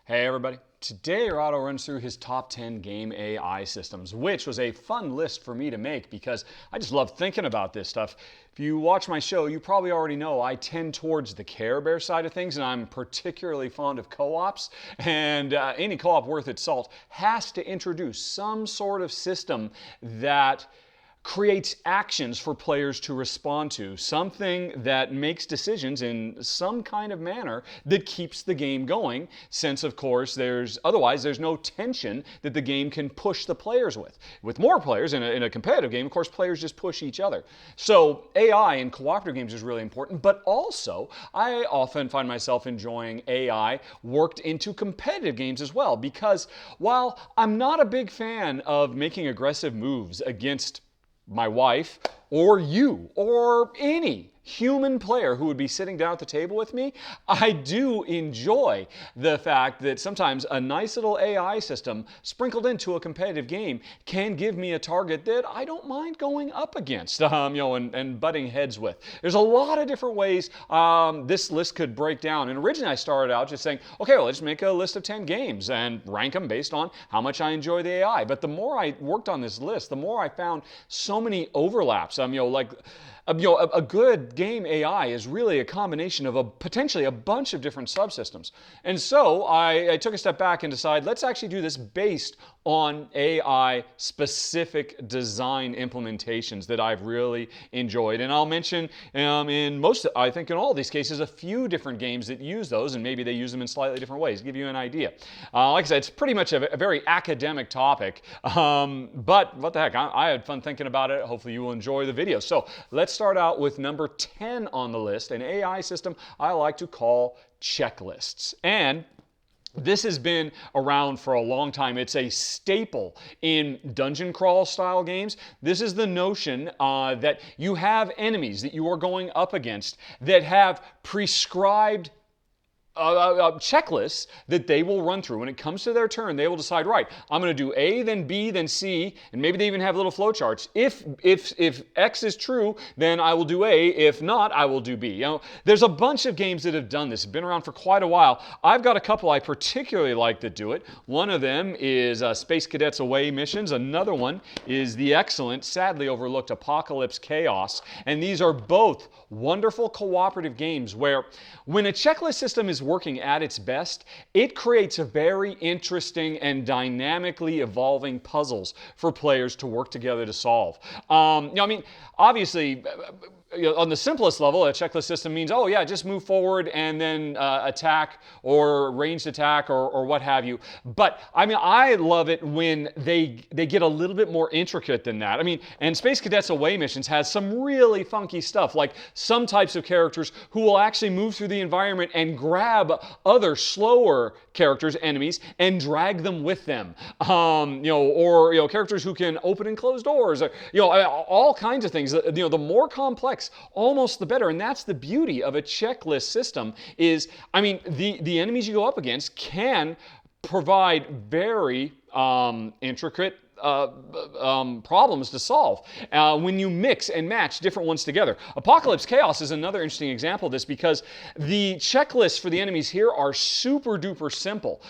Hey everybody. Today Rahdo runs through his top 10 game AI systems, which was a fun list for me to make because I just love thinking about this stuff. If you watch my show, you probably already know I tend towards the Care Bear side of things, and I'm particularly fond of co-ops. And any co-op worth its salt has to introduce some sort of system that creates actions for players to respond to, something that makes decisions in some kind of manner that keeps the game going, since of course otherwise there's no tension that the game can push the players with. With more players in a competitive game, of course, players just push each other. So AI in cooperative games is really important, but also I often find myself enjoying AI worked into competitive games as well, because while I'm not a big fan of making aggressive moves against my wife, or you, or any human player who would be sitting down at the table with me, I do enjoy the fact that sometimes a nice little AI system sprinkled into a competitive game can give me a target that I don't mind going up against, and butting heads with. There's a lot of different ways this list could break down. And originally I started out just saying, okay, well, let's make a list of 10 games and rank them based on how much I enjoy the AI. But the more I worked on this list, the more I found so many overlaps. A good game AI is really a combination of potentially a bunch of different subsystems. And so I took a step back and decided, let's actually do this based on AI-specific design implementations that I've really enjoyed. And I'll mention I think in all of these cases, a few different games that use those, and maybe they use them in slightly different ways, to give you an idea. Like I said, it's pretty much a very academic topic, but what the heck, I had fun thinking about it. Hopefully you will enjoy the video. So let's start out with number 10 on the list, an AI system I like to call checklists. And this has been around for a long time. It's a staple in dungeon crawl style games. This is the notion that you have enemies that you are going up against that have prescribed checklists that they will run through. When it comes to their turn, they will decide, right, I'm going to do A, then B, then C, and maybe they even have little flowcharts. If X is true, then I will do A. If not, I will do B. There's a bunch of games that have done this. It's been around for quite a while. I've got a couple I particularly like that do it. One of them is Space Cadets Away missions. Another one is the excellent, sadly overlooked Apocalypse Chaos. And these are both wonderful cooperative games where when a checklist system is working at its best, it creates a very interesting and dynamically evolving puzzles for players to work together to solve. Obviously, on the simplest level, a checklist system means, oh yeah, just move forward and then attack or ranged attack or what have you. But I love it when they get a little bit more intricate than that. And Space Cadets Away missions has some really funky stuff, like some types of characters who will actually move through the environment and grab other slower characters, enemies, and drag them with them. Or characters who can open and close doors, all kinds of things. The more complex, almost the better. And that's the beauty of a checklist system is, the enemies you go up against can provide very intricate problems to solve when you mix and match different ones together. Apocalypse Chaos is another interesting example of this because the checklists for the enemies here are super duper simple.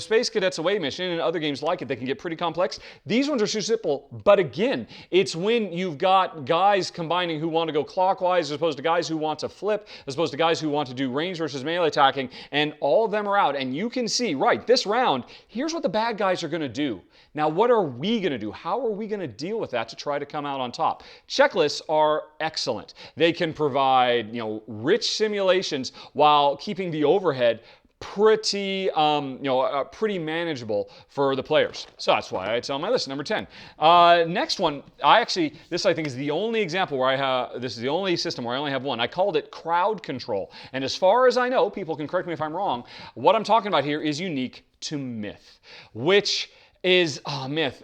Space Cadets Away mission and other games like it, they can get pretty complex. These ones are super simple, but again, it's when you've got guys combining who want to go clockwise as opposed to guys who want to flip, as opposed to guys who want to do range versus melee attacking, and all of them are out, and you can see, right, this round, here's what the bad guys are going to do. Now, what are we going to do? How are we going to deal with that to try to come out on top? Checklists are excellent. They can provide, rich simulations while keeping the overhead pretty manageable for the players. So that's why it's on my list, number 10. Next one, this I think is the only example where this is the only system where I only have one. I called it crowd control. And as far as I know, people can correct me if I'm wrong, what I'm talking about here is unique to Myth, which is, Myth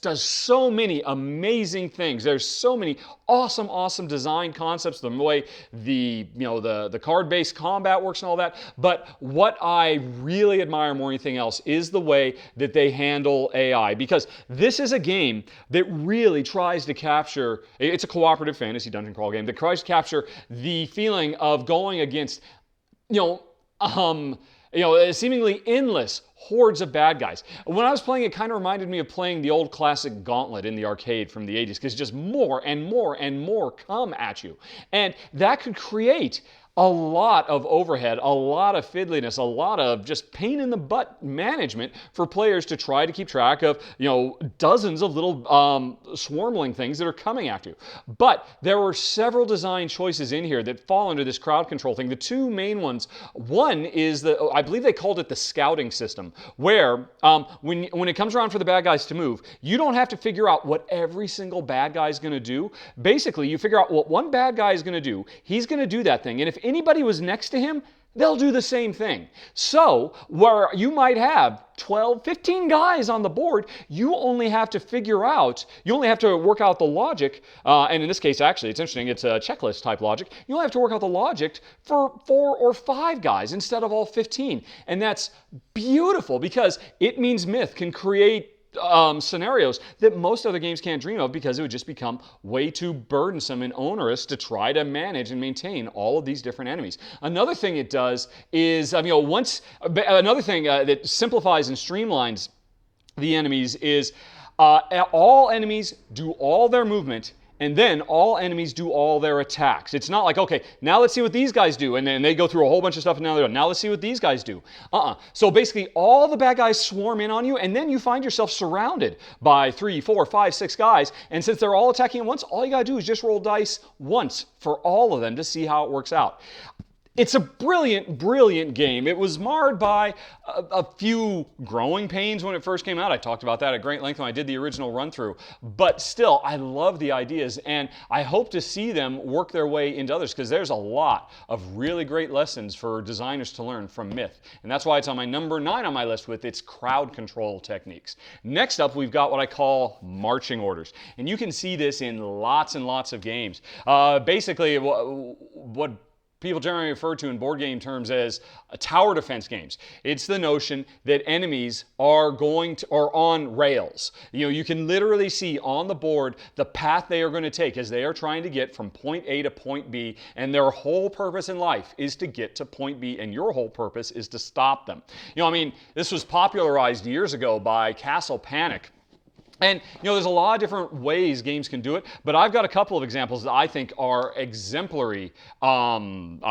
does so many amazing things. There's so many awesome design concepts, the way the card-based combat works and all that. But what I really admire more than anything else is the way that they handle AI, because this is a game that really tries to capture, it's a cooperative fantasy dungeon crawl game that tries to capture the feeling of going against, seemingly endless hordes of bad guys. When I was playing, it kind of reminded me of playing the old classic Gauntlet in the arcade from the 80s, because just more and more and more come at you. And that could create a lot of overhead, a lot of fiddliness, a lot of just pain in the butt management for players to try to keep track of, dozens of little swarmling things that are coming at you. But there were several design choices in here that fall under this crowd control thing. The two main ones, one is I believe they called it the scouting system, where when it comes around for the bad guys to move, you don't have to figure out what every single bad guy is going to do. Basically, you figure out what one bad guy is going to do. He's going to do that thing. And if anybody was next to him, they'll do the same thing. So, where you might have 12, 15 guys on the board, you only have to work out the logic, and in this case, actually, it's interesting, it's a checklist type logic. You only have to work out the logic for 4 or 5 guys instead of all 15. And that's beautiful, because it means Myth can create scenarios that most other games can't dream of, because it would just become way too burdensome and onerous to try to manage and maintain all of these different enemies. Another thing it does is, another thing that simplifies and streamlines the enemies is all enemies do all their movement, and then all enemies do all their attacks. It's not like, okay, now let's see what these guys do, and then they go through a whole bunch of stuff, and now let's see what these guys do. So basically, all the bad guys swarm in on you, and then you find yourself surrounded by 3, 4, 5, 6 guys, and since they're all attacking at once, all you gotta do is just roll dice once for all of them to see how it works out. It's a brilliant, brilliant game. It was marred by a few growing pains when it first came out. I talked about that at great length when I did the original run-through. But still, I love the ideas, and I hope to see them work their way into others, because there's a lot of really great lessons for designers to learn from Myth. And that's why it's on my number 9 on my list with its crowd control techniques. Next up, we've got what I call marching orders. And you can see this in lots and lots of games. Basically, what people generally refer to in board game terms as tower defense games. It's the notion that enemies are on rails. You can literally see on the board the path they are going to take as they are trying to get from point A to point B, and their whole purpose in life is to get to point B, and your whole purpose is to stop them. This was popularized years ago by Castle Panic. And, there's a lot of different ways games can do it, but I've got a couple of examples that I think are exemplary, tour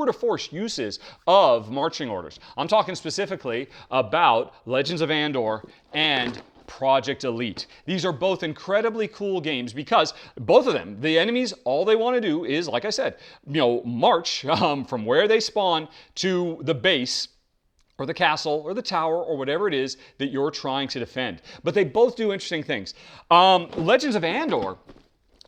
de force uses of marching orders. I'm talking specifically about Legends of Andor and Project Elite. These are both incredibly cool games because both of them, the enemies, all they want to do is, like I said, march from where they spawn to the base, or the castle, or the tower, or whatever it is that you're trying to defend. But they both do interesting things. Legends of Andor,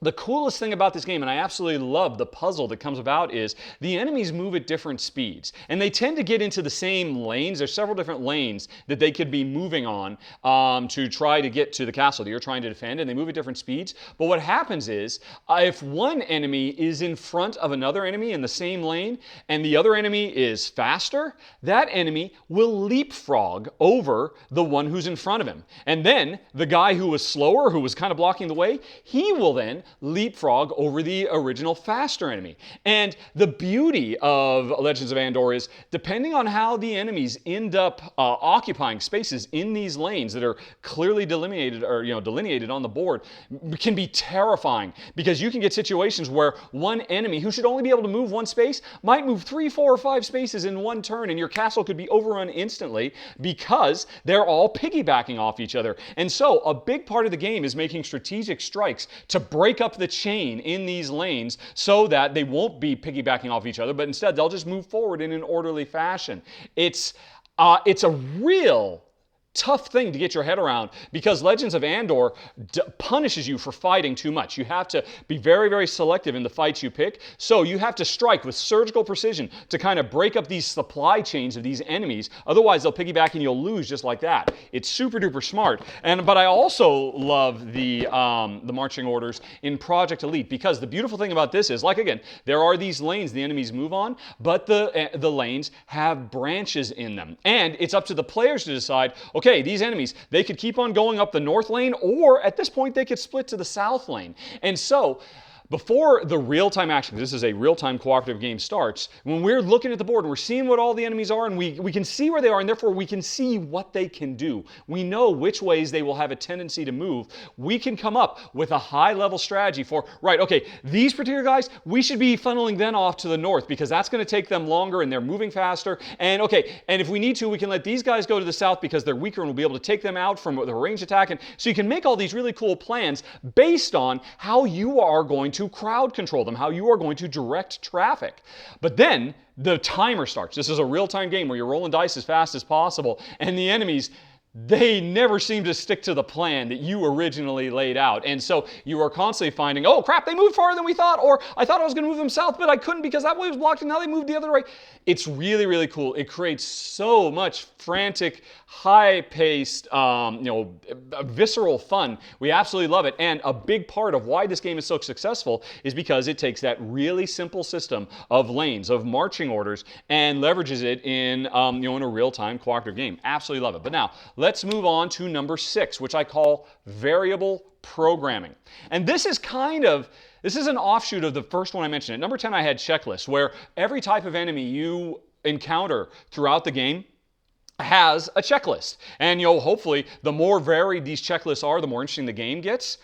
the coolest thing about this game, and I absolutely love the puzzle that comes about, is the enemies move at different speeds. And they tend to get into the same lanes. There's several different lanes that they could be moving on to try to get to the castle that you're trying to defend, and they move at different speeds. But what happens is, if one enemy is in front of another enemy in the same lane, and the other enemy is faster, that enemy will leapfrog over the one who's in front of him. And then the guy who was slower, who was kind of blocking the way, he will then leapfrog over the original faster enemy. And the beauty of Legends of Andor is, depending on how the enemies end up occupying spaces in these lanes that are clearly delineated on the board, can be terrifying, because you can get situations where one enemy who should only be able to move one space might move 3, 4, or 5 spaces in one turn, and your castle could be overrun instantly because they're all piggybacking off each other. And so a big part of the game is making strategic strikes to break up the chain in these lanes so that they won't be piggybacking off each other, but instead they'll just move forward in an orderly fashion. It's a real tough thing to get your head around, because Legends of Andor punishes you for fighting too much. You have to be very, very selective in the fights you pick, so you have to strike with surgical precision to kind of break up these supply chains of these enemies. Otherwise, they'll piggyback and you'll lose just like that. It's super duper smart. But I also love the marching orders in Project Elite, because the beautiful thing about this is, like, again, there are these lanes the enemies move on, but the lanes have branches in them. And it's up to the players to decide, okay, these enemies, they could keep on going up the north lane, or at this point they could split to the south lane. And so before the real-time action, this is a real-time cooperative game, starts, when we're looking at the board and we're seeing what all the enemies are, and we can see where they are, and therefore we can see what they can do. We know which ways they will have a tendency to move. We can come up with a high-level strategy for, right, okay, these particular guys, we should be funneling them off to the north because that's going to take them longer and they're moving faster. And okay, and if we need to, we can let these guys go to the south because they're weaker and we'll be able to take them out from the range attack. And so you can make all these really cool plans based on how you are going to crowd control them, how you are going to direct traffic. But then the timer starts. This is a real-time game where you're rolling dice as fast as possible, and the enemies, they never seem to stick to the plan that you originally laid out. And so you are constantly finding, oh crap, they moved farther than we thought, or I thought I was going to move them south, but I couldn't because that way was blocked, and now they moved the other way. It's really, really cool. It creates so much frantic, high-paced, visceral fun. We absolutely love it. And a big part of why this game is so successful is because it takes that really simple system of lanes, of marching orders, and leverages it in, in a real-time cooperative game. Absolutely love it. But now, let's move on to number 6, which I call variable programming. And this is an offshoot of the first one I mentioned. At number 10, I had checklists, where every type of enemy you encounter throughout the game has a checklist. And hopefully, the more varied these checklists are, the more interesting the game gets.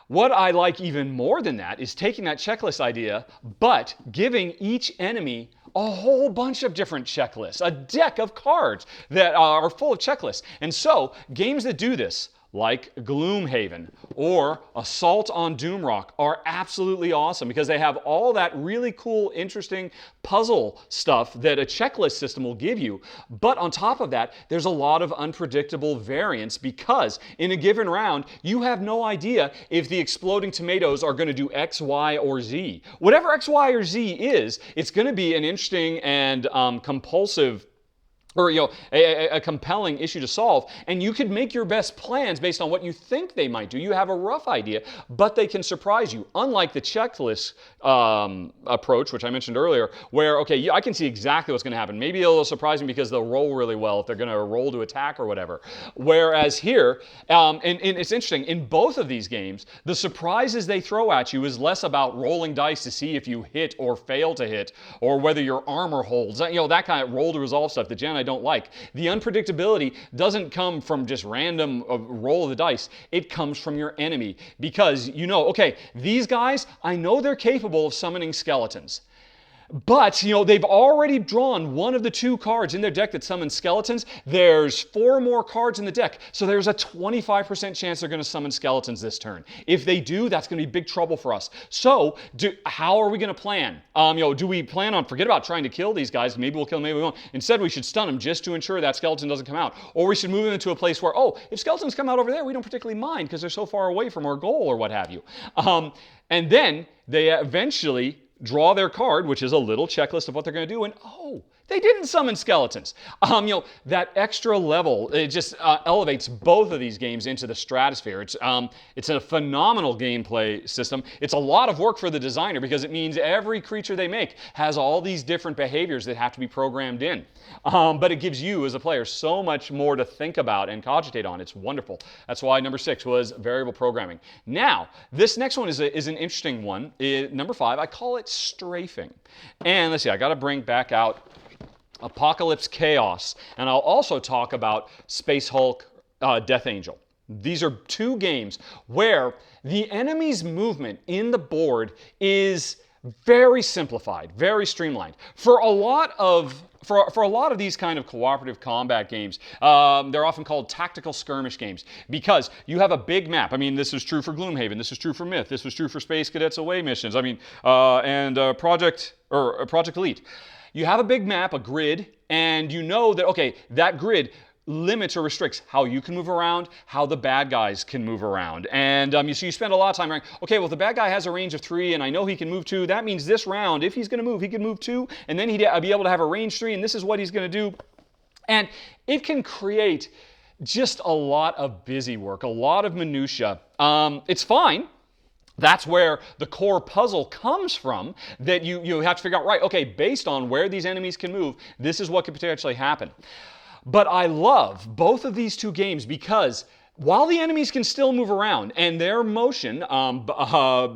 What I like even more than that is taking that checklist idea, but giving each enemy a whole bunch of different checklists, a deck of cards that are full of checklists. And so, games that do this, like Gloomhaven or Assault on Doomrock, are absolutely awesome because they have all that really cool, interesting puzzle stuff that a checklist system will give you. But on top of that, there's a lot of unpredictable variance because in a given round, you have no idea if the exploding tomatoes are going to do X, Y, or Z. Whatever X, Y, or Z is, it's going to be an interesting and compulsive or a compelling issue to solve, and you could make your best plans based on what you think they might do. You have a rough idea, but they can surprise you. Unlike the checklist approach, which I mentioned earlier, where, okay, I can see exactly what's going to happen. Maybe it'll surprise me because they'll roll really well if they're going to roll to attack or whatever. Whereas here, and it's interesting, in both of these games, the surprises they throw at you is less about rolling dice to see if you hit or fail to hit, or whether your armor holds. That kind of roll to resolve stuff that Jen I don't like. The unpredictability doesn't come from just random roll of the dice. It comes from your enemy because okay, these guys, I know they're capable of summoning skeletons. But, they've already drawn one of the 2 cards in their deck that summon skeletons. There's 4 more cards in the deck, so there's a 25% chance they're going to summon skeletons this turn. If they do, that's going to be big trouble for us. So, how are we going to plan? Do we plan on, forget about trying to kill these guys, maybe we'll kill them, maybe we won't. Instead, we should stun them just to ensure that skeleton doesn't come out. Or we should move them into a place where, if skeletons come out over there, we don't particularly mind because they're so far away from our goal or what have you. And then they eventually draw their card, which is a little checklist of what they're going to do, and they didn't summon skeletons. That extra level, it just elevates both of these games into the stratosphere. It's a phenomenal gameplay system. It's a lot of work for the designer because it means every creature they make has all these different behaviors that have to be programmed in. But it gives you, as a player, so much more to think about and cogitate on. It's wonderful. That's why number 6 was variable programming. Now, this next one is an interesting one. Number 5, I call it strafing. And let's see, I got to bring back out Apocalypse Chaos, and I'll also talk about Space Hulk Death Angel. These are 2 games where the enemy's movement in the board is very simplified, very streamlined. For a lot of these kind of cooperative combat games, they're often called tactical skirmish games because you have a big map. I mean, this is true for Gloomhaven. This is true for Myth. This was true for Space Cadets Away missions. I mean, and Project Elite. You have a big map, a grid, and you know that, okay, that grid limits or restricts how you can move around, how the bad guys can move around. And so you spend a lot of time going, okay, well, if the bad guy has a range of 3 and I know he can move 2, that means this round, if he's going to move, he can move 2, and then he'd be able to have a range 3, and this is what he's going to do. And it can create just a lot of busy work, a lot of minutia. It's fine. That's where the core puzzle comes from, that you have to figure out, right, okay, based on where these enemies can move, this is what could potentially happen. But I love both of these 2 games because while the enemies can still move around, and their motion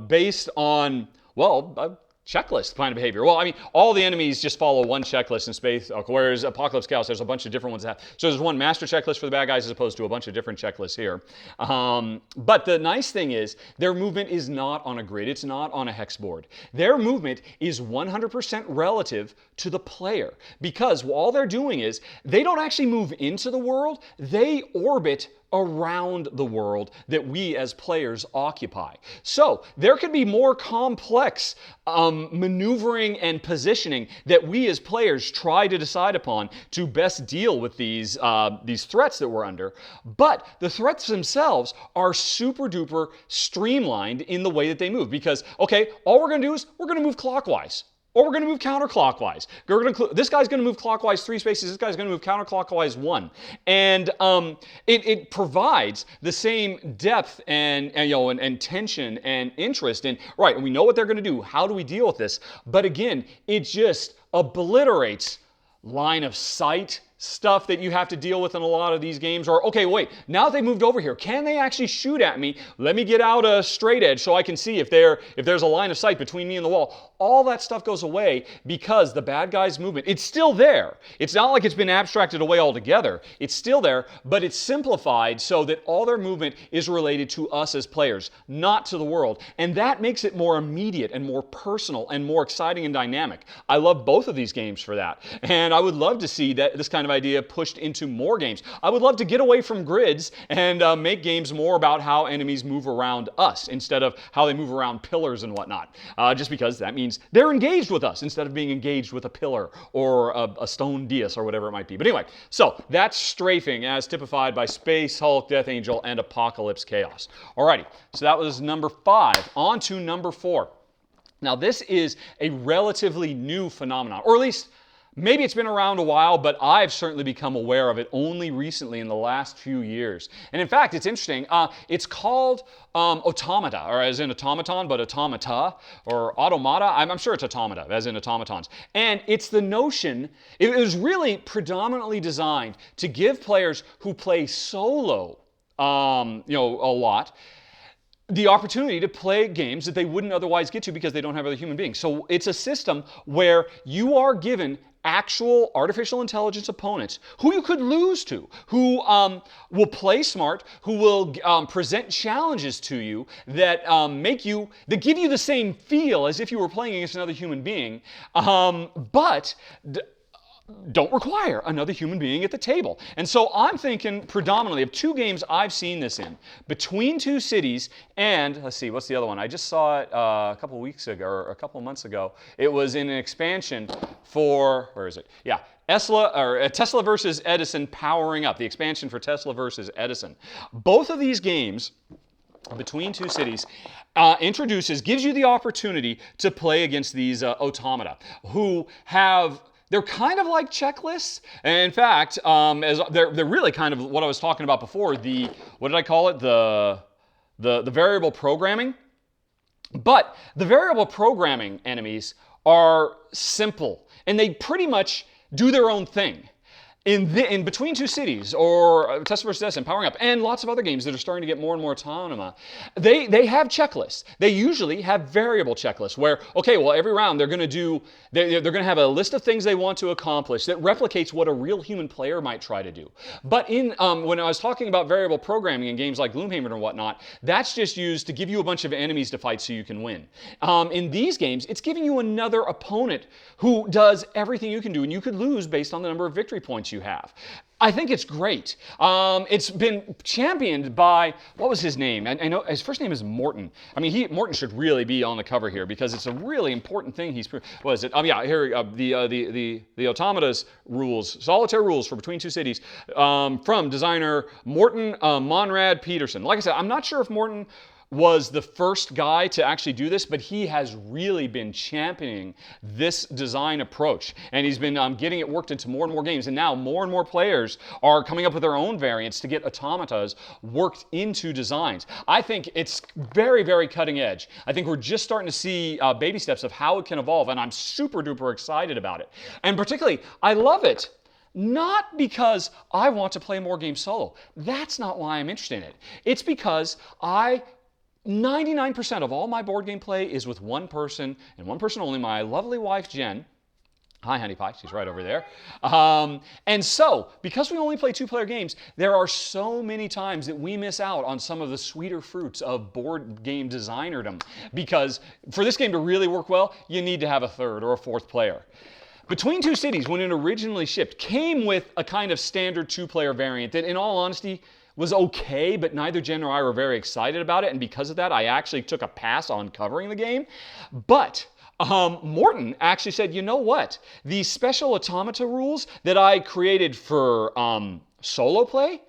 based on, well, checklist kind of behavior. Well, I mean, all the enemies just follow one checklist in space, whereas Apocalypse Chaos, there's a bunch of different ones that have. So there's one master checklist for the bad guys as opposed to a bunch of different checklists here. But the nice thing is their movement is not on a grid. It's not on a hex board. Their movement is 100% relative to the player, because all they're doing is they don't actually move into the world. They orbit around the world that we as players occupy. So there could be more complex maneuvering and positioning that we as players try to decide upon to best deal with these threats that we're under. But the threats themselves are super duper streamlined in the way that they move, because, okay, all we're going to do is we're going to move clockwise. Or we're going to move counterclockwise. This guy's going to move clockwise 3 spaces. This guy's going to move counterclockwise 1. And it provides the same depth and tension and interest. And right, we know what they're going to do. How do we deal with this? But again, it just obliterates line of sight stuff that you have to deal with in a lot of these games. Or, okay, wait, now that they moved over here, can they actually shoot at me? Let me get out a straight edge so I can see if there's a line of sight between me and the wall. All that stuff goes away because the bad guy's movement, it's still there. It's not like it's been abstracted away altogether. It's still there, but it's simplified so that all their movement is related to us as players, not to the world. And that makes it more immediate and more personal and more exciting and dynamic. I love both of these games for that. And I would love to see this kind of idea pushed into more games. I would love to get away from grids and make games more about how enemies move around us instead of how they move around pillars and whatnot. Just because that means they're engaged with us instead of being engaged with a pillar or a stone dais or whatever it might be. But anyway, so that's Strafing as typified by Space Hulk, Death Angel, and Apocalypse Chaos. Alrighty, so that was number 5. On to number 4. Now this is a relatively new phenomenon, or at least maybe it's been around a while, but I've certainly become aware of it only recently in the last few years. And in fact, it's interesting. It's called Automata, or as in automaton, but automata, or automata. I'm sure it's automata, as in automatons. And it's the notion, it was really predominantly designed to give players who play solo, a lot, the opportunity to play games that they wouldn't otherwise get to because they don't have other human beings. So it's a system where you are given actual artificial intelligence opponents who you could lose to, who will play smart, who will present challenges to you that that give you the same feel as if you were playing against another human being, but don't require another human being at the table. And so I'm thinking predominantly of 2 games I've seen this in. Between Two Cities and, let's see, what's the other one? I just saw it a couple of weeks ago, or a couple of months ago. It was in an expansion for, where is it? Yeah, Tesla versus Edison Powering Up, the expansion for Tesla versus Edison. Both of these games, Between Two Cities, gives you the opportunity to play against these automata who have... They're kind of like checklists. And in fact, they're really kind of what I was talking about before, what did I call it? The variable programming. But the variable programming enemies are simple, and they pretty much do their own thing. In Between Two Cities, or Tesla vs. Edison, Powering Up, and lots of other games that are starting to get more and more automata, they have checklists. They usually have variable checklists where, okay, well, every round they're going to have a list of things they want to accomplish that replicates what a real human player might try to do. But when I was talking about variable programming in games like Gloomhaven or whatnot, that's just used to give you a bunch of enemies to fight so you can win. In these games, it's giving you another opponent who does everything you can do, and you could lose based on the number of victory points you have. I think it's great. It's been championed by, what was his name? I know his first name is Morton. I mean, Morton should really be on the cover here because it's a really important thing. What is it? Yeah, here the Automata's rules, solitaire rules for Between Two Cities, from designer Morton Monrad Peterson. Like I said, I'm not sure if Morton was the first guy to actually do this, but he has really been championing this design approach. And he's been getting it worked into more and more games. And now more and more players are coming up with their own variants to get automatas worked into designs. I think it's very, very cutting edge. I think we're just starting to see baby steps of how it can evolve, and I'm super duper excited about it. And particularly, I love it not because I want to play more games solo. That's not why I'm interested in it. It's because 99% of all my board game play is with one person, and one person only, my lovely wife, Jen. Hi, Honey Pie. She's right over there. And so, because we only play two-player games, there are so many times that we miss out on some of the sweeter fruits of board game designerdom. Because for this game to really work well, you need to have a third or a fourth player. Between Two Cities, when it originally shipped, came with a kind of standard two-player variant that, in all honesty, was okay, but neither Jen or I were very excited about it, and because of that, I actually took a pass on covering the game. But Morton actually said, you know what? These special Automata rules that I created for solo play,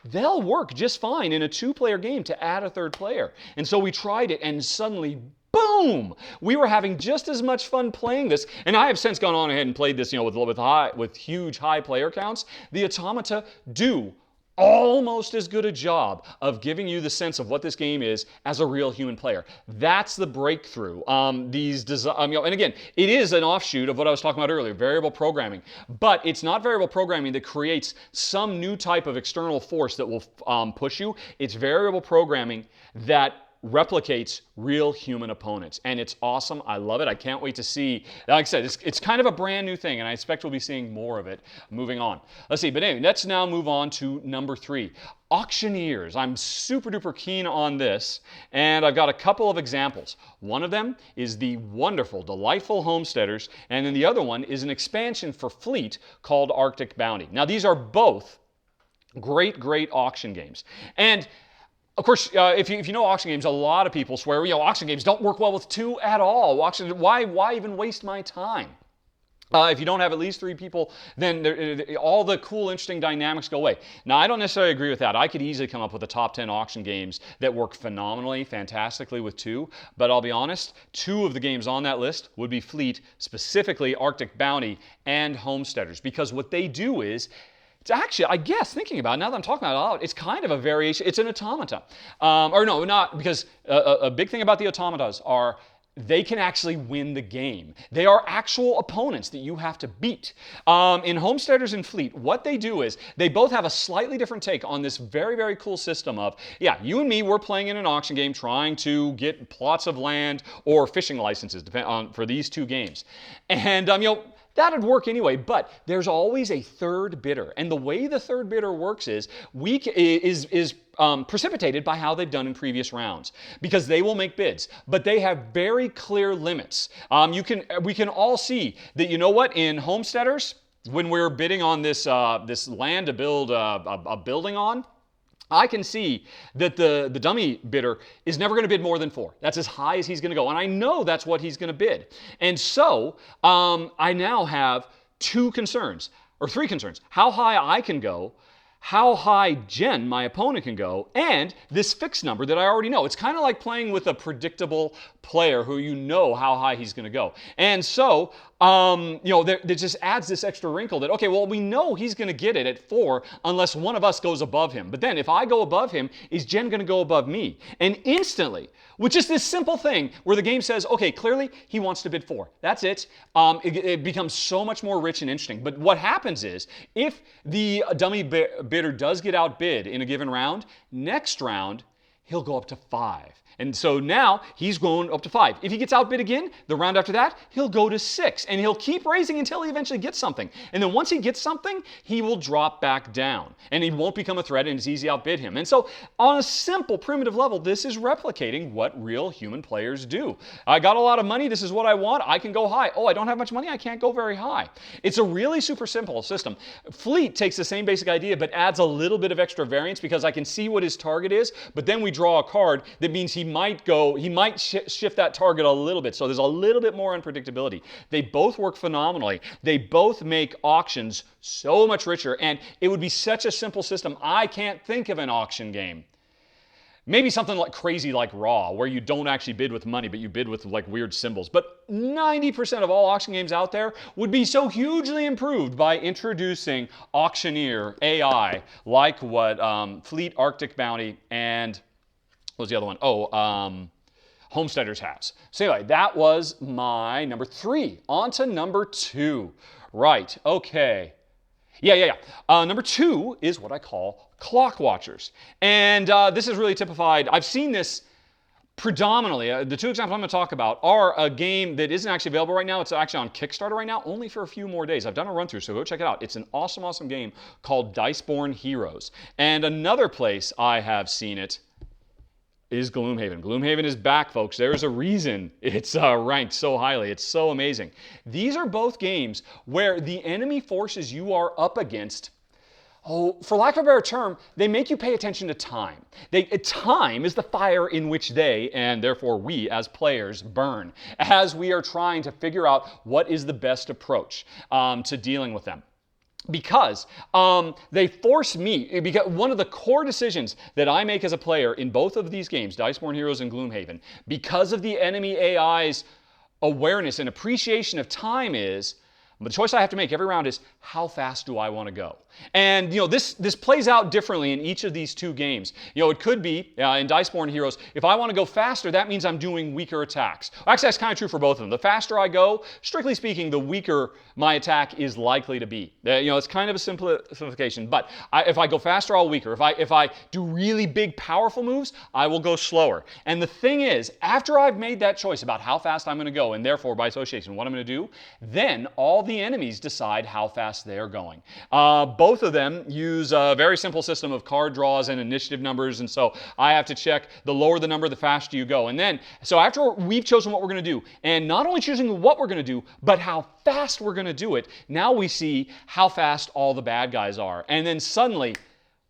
they'll work just fine in a two-player game to add a third player. And so we tried it, and suddenly, boom! We were having just as much fun playing this, and I have since gone on ahead and played this, with huge high player counts. The Automata do almost as good a job of giving you the sense of what this game is as a real human player. That's the breakthrough. And again, it is an offshoot of what I was talking about earlier, variable programming. But it's not variable programming that creates some new type of external force that will push you. It's variable programming that replicates real human opponents, and it's awesome. I love it. I can't wait to see. Like I said, it's kind of a brand new thing, and I expect we'll be seeing more of it moving on. Let's see, but anyway, let's now move on to number 3, Auctioneers. I'm super duper keen on this, and I've got a couple of examples. One of them is the wonderful, delightful Homesteaders, and then the other one is an expansion for Fleet called Arctic Bounty. Now, these are both great auction games, and of course, if you know auction games, a lot of people swear, auction games don't work well with 2 at all. Why even waste my time? If you don't have at least 3 people, then all the cool, interesting dynamics go away. Now, I don't necessarily agree with that. I could easily come up with the top 10 auction games that work phenomenally, fantastically with 2. But I'll be honest, 2 of the games on that list would be Fleet, specifically Arctic Bounty and Homesteaders. Because what they do is, it's actually, I guess, thinking about it, now that I'm talking about it out loud, it's kind of a variation. It's an automata. Or no, not, because a big thing about the automatas are they can actually win the game. They are actual opponents that you have to beat. In Homesteaders and Fleet, what they do is they both have a slightly different take on this very cool system of, you and me, we're playing in an auction game trying to get plots of land or fishing licenses for these 2 games. And, that'd work anyway, but there's always a third bidder. And the way the third bidder works is precipitated by how they've done in previous rounds, because they will make bids, but they have very clear limits. We can all see that, in Homesteaders, when we're bidding on this land to build a building on, I can see that the dummy bidder is never going to bid more than 4. That's as high as he's going to go. And I know that's what he's going to bid. And so I now have 2 concerns, or 3 concerns. How high I can go, how high Jen, my opponent, can go, and this fixed number that I already know. It's kind of like playing with a predictable player who you know how high he's going to go. And so, there just adds this extra wrinkle that, okay, well, we know he's going to get it at 4 unless one of us goes above him. But then if I go above him, is Jen going to go above me? And instantly, with just this simple thing where the game says, okay, clearly he wants to bid 4. That's it. It becomes so much more rich and interesting. But what happens is, if the dummy bidder does get outbid in a given round, next round, he'll go up to 5. And so now he's going up to 5. If he gets outbid again, the round after that, he'll go to 6. And he'll keep raising until he eventually gets something. And then once he gets something, he will drop back down. And he won't become a threat, and it's easy to outbid him. And so on a simple, primitive level, this is replicating what real human players do. I got a lot of money. This is what I want. I can go high. Oh, I don't have much money. I can't go very high. It's a really super simple system. Fleet takes the same basic idea, but adds a little bit of extra variance because I can see what his target is, but then we draw a card that means he might shift that target a little bit. So there's a little bit more unpredictability. They both work phenomenally. They both make auctions so much richer, and it would be such a simple system. I can't think of an auction game. Maybe something like crazy like Raw, where you don't actually bid with money, but you bid with like weird symbols. But 90% of all auction games out there would be so hugely improved by introducing Auctioneer AI, like what Fleet, Arctic Bounty, and what was the other one? Homesteaders has. So anyway, that was my number 3. On to number 2. Right, okay. Number 2 is what I call clock watchers. And this is really typified. I've seen this predominantly. The 2 examples I'm going to talk about are a game that isn't actually available right now. It's actually on Kickstarter right now, only for a few more days. I've done a run through, so go check it out. It's an awesome, awesome game called Diceborn Heroes. And another place I have seen it is Gloomhaven. Gloomhaven is back, folks. There's a reason it's ranked so highly. It's so amazing. These are both games where the enemy forces you are up against, for lack of a better term, they make you pay attention to time. Time is the fire in which they, and therefore we as players, burn as we are trying to figure out what is the best approach to dealing with them. Because they force me, because one of the core decisions that I make as a player in both of these games, Diceborn Heroes and Gloomhaven, because of the enemy AI's awareness and appreciation of time is, but the choice I have to make every round is, how fast do I want to go? And this plays out differently in each of these 2 games. It could be in Diceborn Heroes, if I want to go faster, that means I'm doing weaker attacks. Actually, that's kind of true for both of them. The faster I go, strictly speaking, the weaker my attack is likely to be. It's kind of a simplification. But if I go faster, I'll weaker. If I do really big, powerful moves, I will go slower. And the thing is, after I've made that choice about how fast I'm going to go, and therefore by association what I'm going to do, then all the enemies decide how fast they're going. Both of them use a very simple system of card draws and initiative numbers, and so I have to check the lower the number, the faster you go. And then, so after we've chosen what we're going to do, and not only choosing what we're going to do, but how fast we're going to do it, now we see how fast all the bad guys are. And then suddenly,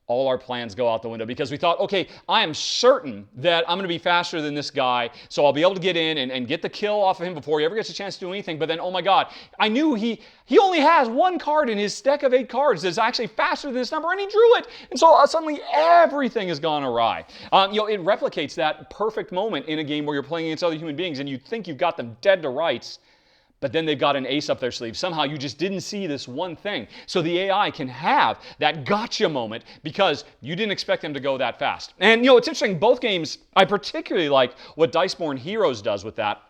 all our plans go out the window because we thought, okay, I am certain that I'm going to be faster than this guy, so I'll be able to get in and get the kill off of him before he ever gets a chance to do anything. But then, oh my God, I knew he only has 1 card in his deck of 8 cards that's actually faster than this number, and he drew it. And so suddenly everything has gone awry. It replicates that perfect moment in a game where you're playing against other human beings and you think you've got them dead to rights, but then they've got an ace up their sleeve. Somehow you just didn't see this one thing. So the AI can have that gotcha moment because you didn't expect them to go that fast. And it's interesting, both games, I particularly like what Diceborn Heroes does with that.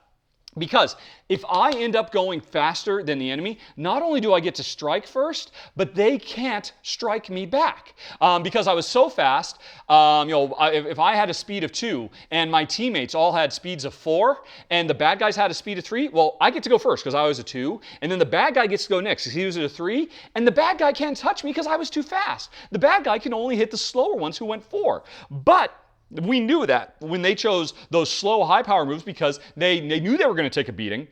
Because if I end up going faster than the enemy, not only do I get to strike first, but they can't strike me back. Because I was so fast, if I had a speed of 2 and my teammates all had speeds of 4 and the bad guys had a speed of 3, well, I get to go first because I was a 2, and then the bad guy gets to go next because he was at a 3, and the bad guy can't touch me because I was too fast. The bad guy can only hit the slower ones who went 4. But we knew that when they chose those slow, high-power moves because they knew they were going to take a beating,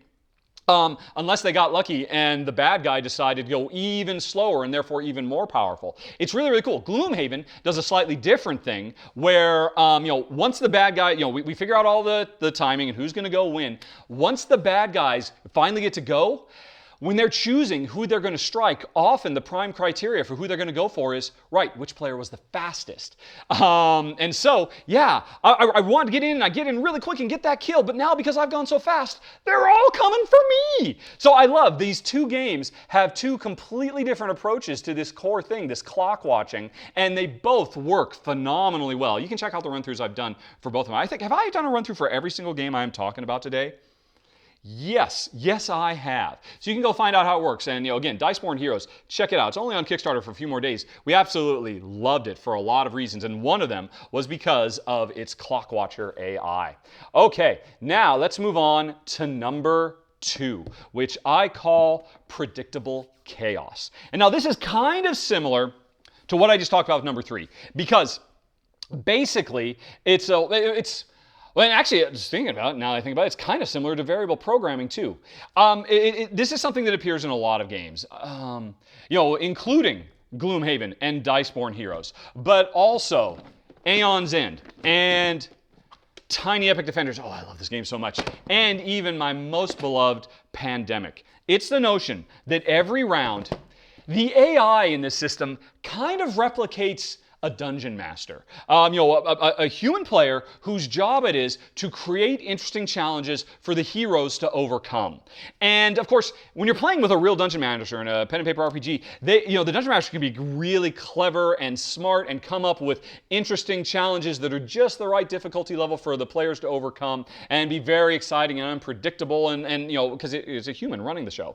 unless they got lucky and the bad guy decided to go even slower and therefore even more powerful. It's really, really cool. Gloomhaven does a slightly different thing where, once the bad guy, we figure out all the timing and who's going to go win. Once the bad guys finally get to go, when they're choosing who they're going to strike, often the prime criteria for who they're going to go for is, right, which player was the fastest. And so, yeah, I wanted to get in, and I get in really quick and get that kill, but now because I've gone so fast, they're all coming for me. So I love these 2 games have 2 completely different approaches to this core thing, this clock watching, and they both work phenomenally well. You can check out the run-throughs I've done for both of them. Have I done a run-through for every single game I'm talking about today? Yes, I have. So you can go find out how it works. And again, Diceborn Heroes, check it out. It's only on Kickstarter for a few more days. We absolutely loved it for a lot of reasons, and one of them was because of its Clockwatcher AI. Okay, now let's move on to number 2, which I call predictable chaos. And now this is kind of similar to what I just talked about with number 3, because basically well, and actually, just thinking about it, now that I think about it, it's kind of similar to variable programming too. This is something that appears in a lot of games, including Gloomhaven and Diceborn Heroes, but also Aeon's End and Tiny Epic Defenders. Oh, I love this game so much. And even my most beloved Pandemic. It's the notion that every round, the AI in this system kind of replicates a dungeon master, a human player whose job it is to create interesting challenges for the heroes to overcome. And of course, when you're playing with a real dungeon master in a pen and paper RPG, the dungeon master can be really clever and smart and come up with interesting challenges that are just the right difficulty level for the players to overcome and be very exciting and unpredictable, and because it's a human running the show.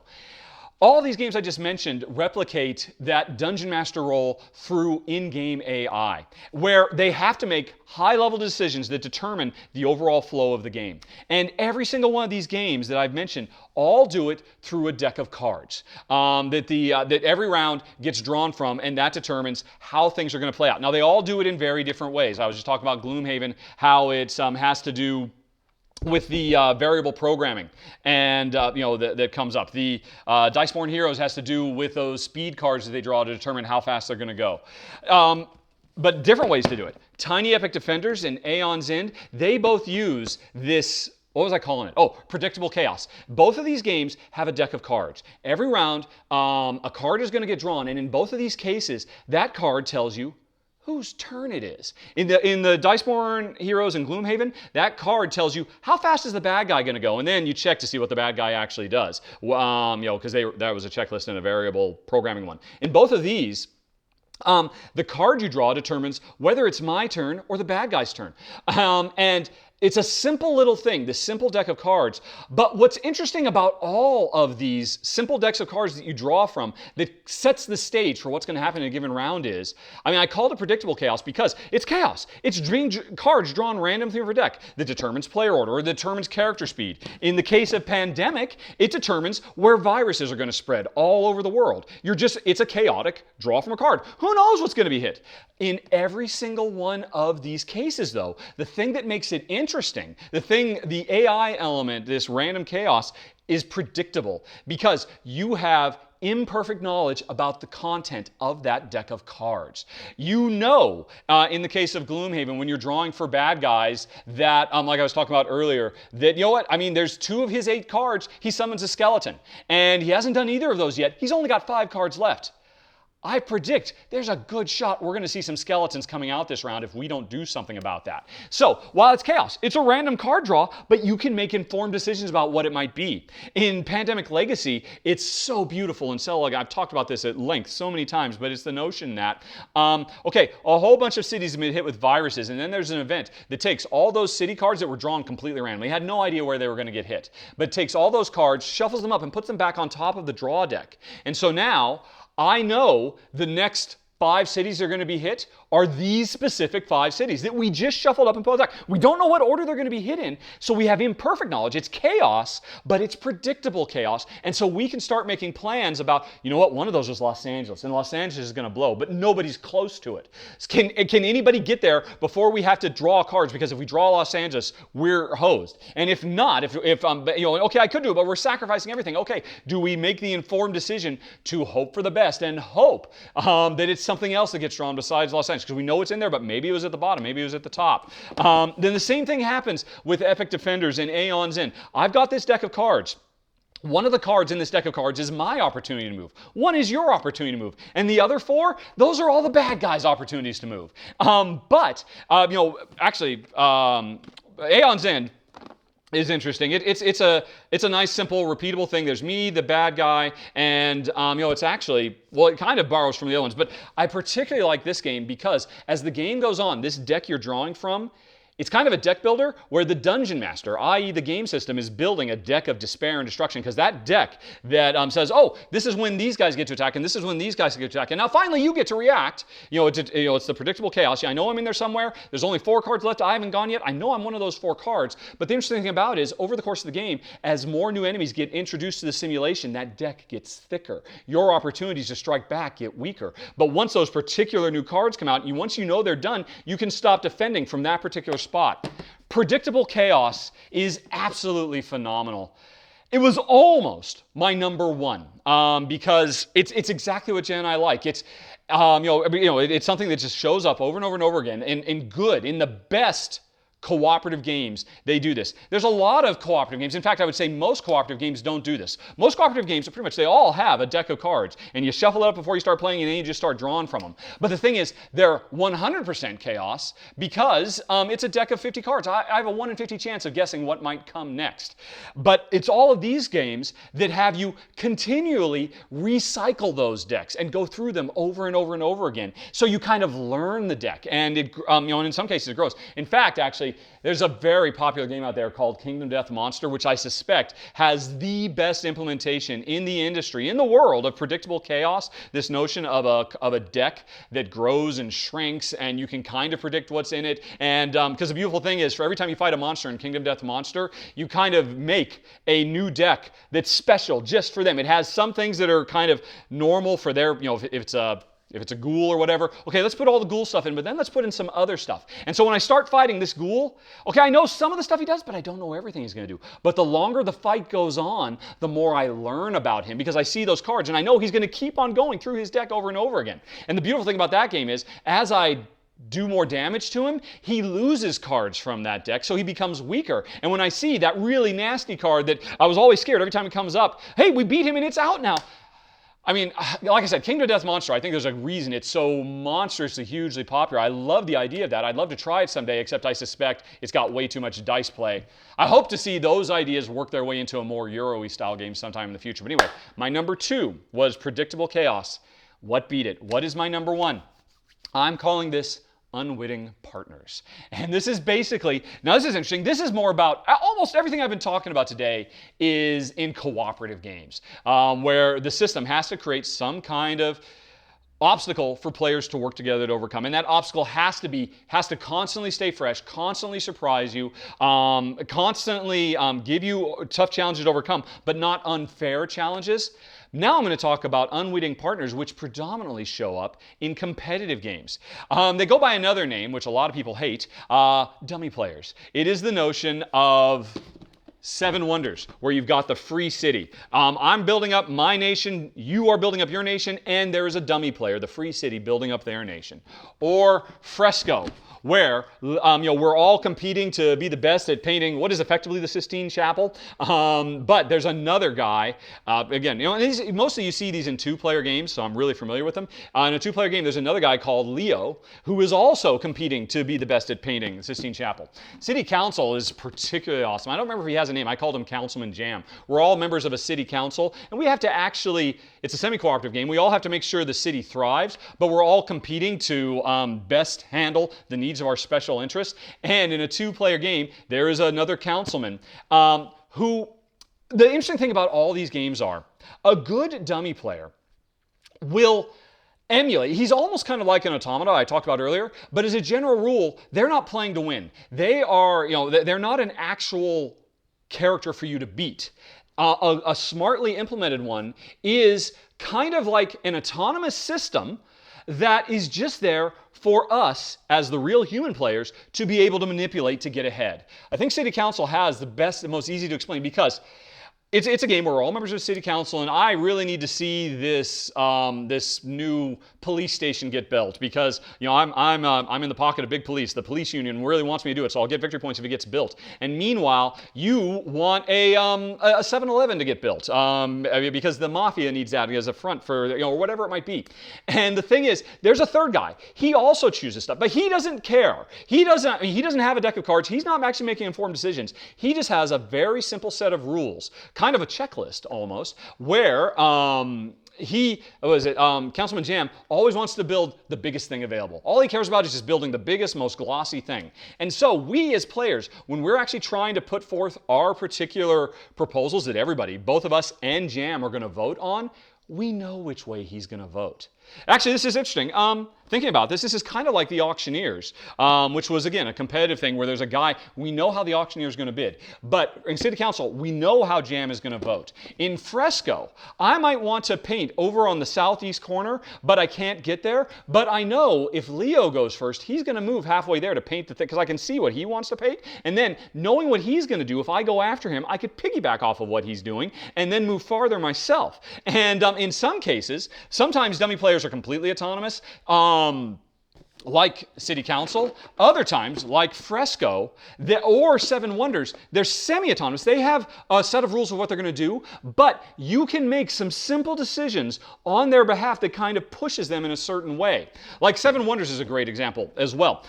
all these games I just mentioned replicate that dungeon master role through in-game AI, where they have to make high-level decisions that determine the overall flow of the game. And every single one of these games that I've mentioned all do it through a deck of cards that every round gets drawn from, and that determines how things are going to play out. Now, they all do it in very different ways. I was just talking about Gloomhaven, how it has to do with the variable programming and that comes up. The Diceborn Heroes has to do with those speed cards that they draw to determine how fast they're going to go. But different ways to do it. Tiny Epic Defenders and Aeon's End, they both use this, what was I calling it? Oh, predictable chaos. Both of these games have a deck of cards. Every round, a card is going to get drawn, and in both of these cases, that card tells you whose turn it is. In the Diceborn Heroes and Gloomhaven, that card tells you how fast is the bad guy going to go, and then you check to see what the bad guy actually does. Because that was a checklist and a variable programming one. In both of these, the card you draw determines whether it's my turn or the bad guy's turn. And it's a simple little thing, this simple deck of cards. But what's interesting about all of these simple decks of cards that you draw from that sets the stage for what's going to happen in a given round is, I call it predictable chaos because it's chaos. It's cards drawn randomly from a deck that determines player order or determines character speed. In the case of Pandemic, it determines where viruses are going to spread all over the world. It's a chaotic draw from a card. Who knows what's going to be hit? In every single one of these cases, though, the thing that makes it interesting, the AI element, this random chaos, is predictable because you have imperfect knowledge about the content of that deck of cards. You know, in the case of Gloomhaven, when you're drawing for bad guys, that, like I was talking about earlier, that, there's 2 of his 8 cards, he summons a skeleton. And he hasn't done either of those yet. He's only got 5 cards left. I predict there's a good shot we're going to see some skeletons coming out this round if we don't do something about that. So, while it's chaos, it's a random card draw, but you can make informed decisions about what it might be. In Pandemic Legacy, it's so beautiful and so elegant. I've talked about this at length so many times, but it's the notion that, a whole bunch of cities have been hit with viruses, and then there's an event that takes all those city cards that were drawn completely randomly, had no idea where they were going to get hit, but takes all those cards, shuffles them up, and puts them back on top of the draw deck. And so now, I know the next 5 cities that are going to be hit are these specific 5 cities that we just shuffled up and put back. We don't know what order they're going to be hit in, so we have imperfect knowledge. It's chaos, but it's predictable chaos. And so we can start making plans about, one of those was Los Angeles, and Los Angeles is going to blow, but nobody's close to it. Can anybody get there before we have to draw cards? Because if we draw Los Angeles, we're hosed. And if not, I could do it, but we're sacrificing everything. Okay, do we make the informed decision to hope for the best and hope that it's something else that gets drawn besides Los Angeles? Because we know it's in there, but maybe it was at the bottom, maybe it was at the top. Then the same thing happens with Epic Defenders and Aeon's End. I've got this deck of cards. One of the cards in this deck of cards is my opportunity to move. One is your opportunity to move. And the other 4, those are all the bad guys' opportunities to move. Aeon's End is interesting. It's a nice, simple, repeatable thing. There's me, the bad guy, and it's actually, it kind of borrows from the other ones, but I particularly like this game because as the game goes on, this deck you're drawing from, it's kind of a deck builder where the dungeon master, i.e. the game system, is building a deck of despair and destruction because that deck that says, this is when these guys get to attack and this is when these guys get to attack. And now finally you get to react. It's the predictable chaos. I know I'm in there somewhere. There's only 4 cards left. I haven't gone yet. I know I'm one of those 4 cards. But the interesting thing about it is over the course of the game, as more new enemies get introduced to the simulation, that deck gets thicker. Your opportunities to strike back get weaker. But once those particular new cards come out, once you know they're done, you can stop defending from that particular spot. Predictable chaos is absolutely phenomenal. It was almost my number 1 because it's exactly what Jen and I like. It's it's something that just shows up over and over and over again in the best cooperative games, they do this. There's a lot of cooperative games. In fact, I would say most cooperative games don't do this. Most cooperative games, pretty much, they all have a deck of cards, and you shuffle it up before you start playing, and then you just start drawing from them. But the thing is, they're 100% chaos because it's a deck of 50 cards. I have a 1 in 50 chance of guessing what might come next. But it's all of these games that have you continually recycle those decks and go through them over and over and over again. So you kind of learn the deck, and it, and in some cases it grows. In fact, actually, there's a very popular game out there called Kingdom Death Monster, which I suspect has the best implementation in the industry, in the world, of predictable chaos. This notion of a deck that grows and shrinks, and you can kind of predict what's in it. And because the beautiful thing is, for every time you fight a monster in Kingdom Death Monster, you kind of make a new deck that's special just for them. It has some things that are kind of normal for their, if it's a ghoul or whatever, okay, let's put all the ghoul stuff in, but then let's put in some other stuff. And so when I start fighting this ghoul, okay, I know some of the stuff he does, but I don't know everything he's going to do. But the longer the fight goes on, the more I learn about him, because I see those cards, and I know he's going to keep on going through his deck over and over again. And the beautiful thing about that game is, as I do more damage to him, he loses cards from that deck, so he becomes weaker. And when I see that really nasty card that I was always scared every time it comes up, hey, we beat him and it's out now. I mean, like I said, Kingdom Death Monster, I think there's a reason it's so monstrously, hugely popular. I love the idea of that. I'd love to try it someday, except I suspect it's got way too much dice play. I hope to see those ideas work their way into a more Euro-y style game sometime in the future. But anyway, my number 2 was Predictable Chaos. What beat it? What is my number 1? I'm calling this Unwitting Partners. And this is basically, now this is interesting, this is more about, almost everything I've been talking about today is in cooperative games, where the system has to create some kind of obstacle for players to work together to overcome. And that obstacle has to constantly stay fresh, constantly surprise you, constantly give you tough challenges to overcome, but not unfair challenges. Now I'm going to talk about unwitting partners, which predominantly show up in competitive games. They go by another name, which a lot of people hate, dummy players. It is the notion of 7 Wonders, where you've got the free city. I'm building up my nation, you are building up your nation, and there is a dummy player, the free city, building up their nation. Or Fresco, where we're all competing to be the best at painting what is effectively the Sistine Chapel. But there's another guy, again, mostly you see these in 2-player games, so I'm really familiar with them. In a 2-player game, there's another guy called Leo, who is also competing to be the best at painting the Sistine Chapel. City Council is particularly awesome. I don't remember if he has a name. I called him Councilman Jam. We're all members of a city council, and we have to actually, it's a semi-cooperative game, we all have to make sure the city thrives, but we're all competing to best handle the needs of our special interests. And in a 2-player game, there is another councilman who, the interesting thing about all these games are, a good dummy player will emulate. He's almost kind of like an automata I talked about earlier, but as a general rule, they're not playing to win. They are, they're not an actual character for you to beat. A smartly implemented one is kind of like an autonomous system that is just there for us as the real human players to be able to manipulate to get ahead. I think City Council has the best and most easy to explain, because it's a game where we're all members of the city council, and I really need to see this this new police station get built, because I'm in the pocket of big police. The police union really wants me to do it, so I'll get victory points if it gets built. And meanwhile, you want a 7-Eleven to get built because the mafia needs that as a front for or whatever it might be. And the thing is, there's a third guy. He also chooses stuff, but he doesn't care. He doesn't have a deck of cards. He's not actually making informed decisions. He just has a very simple set of rules. Kind of a checklist almost, where Councilman Jam always wants to build the biggest thing available. All he cares about is just building the biggest, most glossy thing. And so we as players, when we're actually trying to put forth our particular proposals that everybody, both of us and Jam, are going to vote on, we know which way he's going to vote. Actually, this is interesting. Thinking about this is kind of like the Auctioneers, which was, again, a competitive thing where there's a guy, we know how the Auctioneer is going to bid. But in City Council, we know how Jam is going to vote. In Fresco, I might want to paint over on the southeast corner, but I can't get there. But I know if Leo goes first, he's going to move halfway there to paint the thing, because I can see what he wants to paint. And then, knowing what he's going to do, if I go after him, I could piggyback off of what he's doing and then move farther myself. And in some cases, sometimes dummy players are completely autonomous, like City Council. Other times, like Fresco or 7 Wonders, they're semi-autonomous. They have a set of rules of what they're going to do, but you can make some simple decisions on their behalf that kind of pushes them in a certain way. Like 7 Wonders is a great example as well,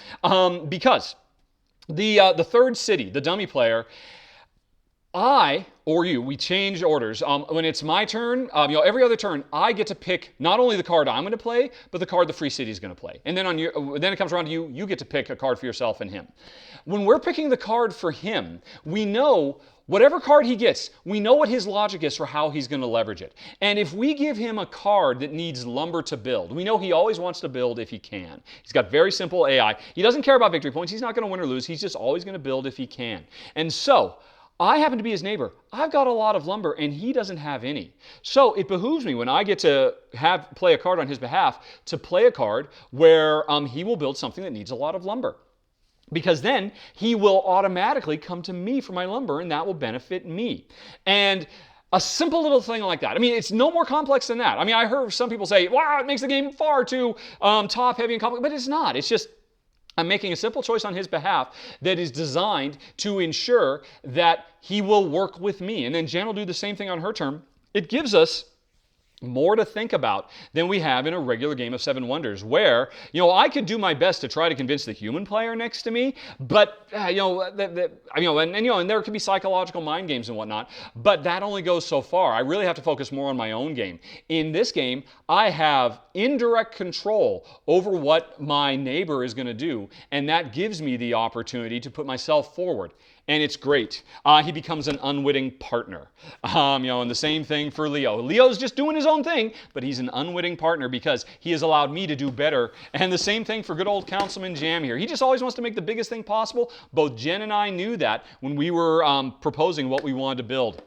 because the third city, the dummy player, I or you, we change orders. When it's my turn, every other turn, I get to pick not only the card I'm going to play, but the card the Free City is going to play. And then then it comes around to you. You get to pick a card for yourself and him. When we're picking the card for him, we know whatever card he gets, we know what his logic is for how he's going to leverage it. And if we give him a card that needs lumber to build, we know he always wants to build if he can. He's got very simple AI. He doesn't care about victory points. He's not going to win or lose. He's just always going to build if he can. And so I happen to be his neighbor. I've got a lot of lumber and he doesn't have any. So it behooves me when I get to play a card on his behalf to play a card where he will build something that needs a lot of lumber. Because then he will automatically come to me for my lumber and that will benefit me. And a simple little thing like that. I mean, it's no more complex than that. I mean, I heard some people say, wow, it makes the game far too top heavy and complex, but it's not. It's just I'm making a simple choice on his behalf that is designed to ensure that he will work with me. And then Jen will do the same thing on her turn. It gives us more to think about than we have in a regular game of Seven Wonders, where, I could do my best to try to convince the human player next to me, but, and there could be psychological mind games and whatnot, but that only goes so far. I really have to focus more on my own game. In this game, I have indirect control over what my neighbor is going to do, and that gives me the opportunity to put myself forward. And it's great. He becomes an unwitting partner. And the same thing for Leo. Leo's just doing his own thing, but he's an unwitting partner because he has allowed me to do better. And the same thing for good old Councilman Jam here. He just always wants to make the biggest thing possible. Both Jen and I knew that when we were proposing what we wanted to build.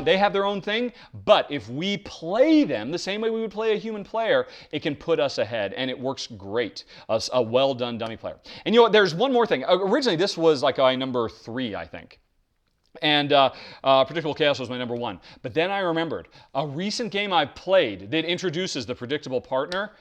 They have their own thing, but if we play them the same way we would play a human player, it can put us ahead, and it works great. A well-done dummy player. And there's one more thing. Originally, this was like number 3, I think. And Predictable Chaos was my number 1. But then I remembered a recent game I played that introduces the predictable partner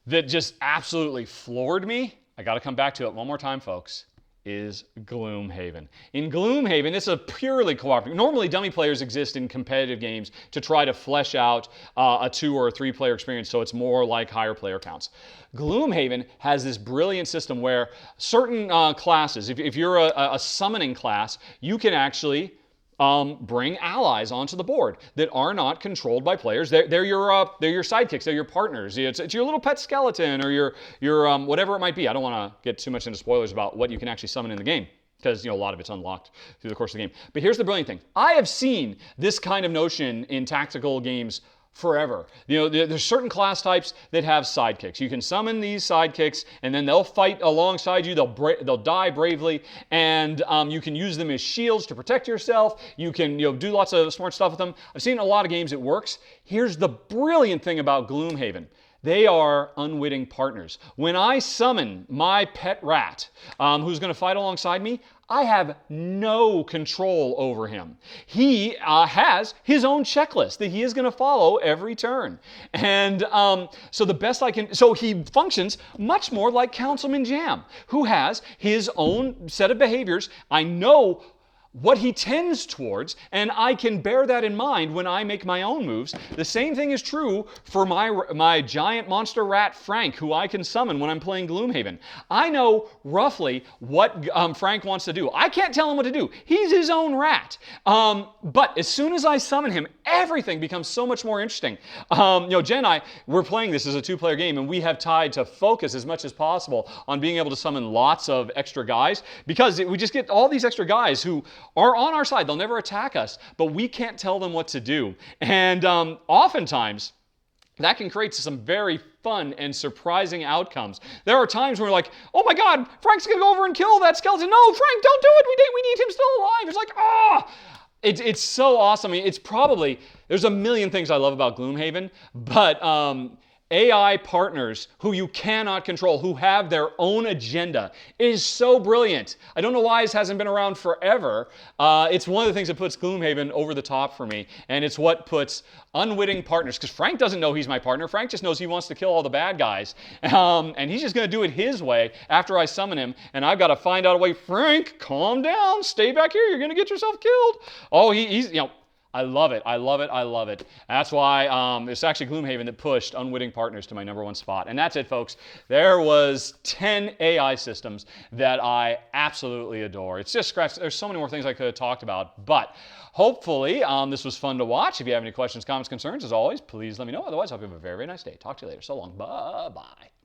that just absolutely floored me. I got to come back to it one more time, folks. Is Gloomhaven. In Gloomhaven, it's a purely cooperative. Normally, dummy players exist in competitive games to try to flesh out a 2 or 3 player experience, so it's more like higher player counts. Gloomhaven has this brilliant system where certain classes, if you're a summoning class, you can actually bring allies onto the board that are not controlled by players. They're your sidekicks. They're your partners. It's your little pet skeleton or your whatever it might be. I don't want to get too much into spoilers about what you can actually summon in the game, because a lot of it's unlocked through the course of the game. But here's the brilliant thing. I have seen this kind of notion in tactical games forever. There's certain class types that have sidekicks. You can summon these sidekicks, and then they'll fight alongside you. They'll die bravely, and you can use them as shields to protect yourself. You can do lots of smart stuff with them. I've seen in a lot of games it works. Here's the brilliant thing about Gloomhaven. They are unwitting partners. When I summon my pet rat, who's going to fight alongside me, I have no control over him. He has his own checklist that he is going to follow every turn. And so the best I can, so he functions much more like Councilman Jam, who has his own set of behaviors. I know what he tends towards, and I can bear that in mind when I make my own moves. The same thing is true for my giant monster rat Frank, who I can summon when I'm playing Gloomhaven. I know roughly what Frank wants to do. I can't tell him what to do. He's his own rat. But as soon as I summon him, everything becomes so much more interesting. Jen and I, we're playing this as a 2-player game, and we have tried to focus as much as possible on being able to summon lots of extra guys, because we just get all these extra guys who are on our side. They'll never attack us, but we can't tell them what to do. And oftentimes, that can create some very fun and surprising outcomes. There are times where we're like, oh my God, Frank's going to go over and kill that skeleton. No, Frank, don't do it. We need him still alive. It's like, It's so awesome. I mean, there's a million things I love about Gloomhaven, but AI partners who you cannot control, who have their own agenda, is so brilliant. I don't know why this hasn't been around forever. It's one of the things that puts Gloomhaven over the top for me, and it's what puts unwitting partners, because Frank doesn't know he's my partner. Frank just knows he wants to kill all the bad guys, and he's just going to do it his way after I summon him, and I've got to find out a way. Frank, calm down, stay back here, you're going to get yourself killed. Oh, he's I love it. I love it. I love it. That's why it's actually Gloomhaven that pushed Unwitting Partners to my #1 spot. And that's it, folks. There was 10 AI systems that I absolutely adore. It's just scratch. There's so many more things I could have talked about, but hopefully this was fun to watch. If you have any questions, comments, concerns, as always, please let me know. Otherwise, I hope you have a very, very nice day. Talk to you later. So long. Bye-bye.